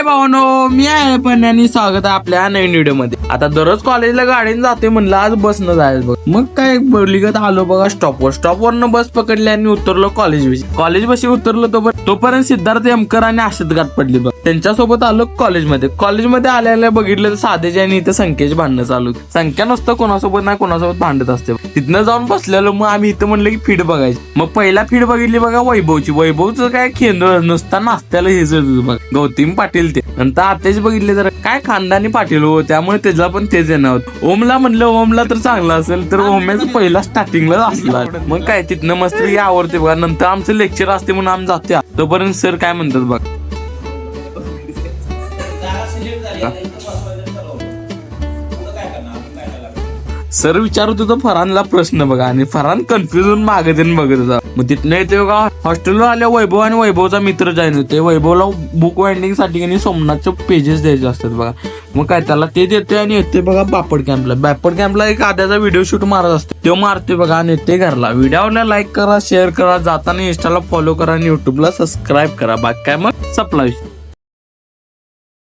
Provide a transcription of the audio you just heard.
भावानो, मी आहे पण आणि स्वागत आहे आपल्या नवीन व्हिडिओ मध्ये. आता दररोज कॉलेजला गाडीने जाते म्हणलं आज बसनं जायचं बघ. मग काय बोलिगत आलो बघा स्टॉपवरनं बस पकडली आणि उतरलो कॉलेज बशी उतरलो तोपर्यंत सिद्धार्थ यमकर आणि आशत गाठ पडली बघ. त्यांच्यासोबत आलो कॉलेजमध्ये आल्याला बघितलं तर साधेचे आणि इथं संख्येचे भांडणं चालू. संख्या नसतं कोणासोबत नाही कोणासोबत भांडत असते. तिथनं जाऊन बसलेलो मग आम्ही इथं म्हणलं की फीड बघायची. मग पहिला फीड बघितली बघा वैभवचं काय खेळ नुसता नाचत्याला हेच बघ गौतम पाटील ते. नंतर आत्याच बघितले तर काय खानदानी पाटील हो, त्यामुळे त्याला पण तेच येणार होत. ओमला म्हणलं ओमला तर चांगला असेल तर ओम्याच पहिला स्टार्टिंगला असला. मग काय तिथनं मस्त आवडते बघा. नंतर आमचं लेक्चर असते म्हणून आम्ही जातो तोपर्यंत सर काय म्हणतात बघ. सर विचारत होतं फरानला प्रश्न बघा आणि फरान कन्फ्युज होऊन मागे देऊन बघत होता. मग तिथनं येते बघा हॉस्टेलवर आल्या वैभव आणि वैभवचा मित्र जाईन होते. वैभवला बुक वाइंडिंग साठी सोमनाथचे पेजेस द्यायचे असतात बघा. मग काय त्याला ते देते आणि येते बघा बापड कॅम्पला एक आद्याचा व्हिडिओ शूट मारत असतो तो मारते बघा आणि येते घरला. व्हिडिओला लाईक करा, शेअर करा, जाताना इंस्टाला फॉलो करा आणि युट्यूबला सबस्क्राईब करा. बाकी काय मग सप्लाय.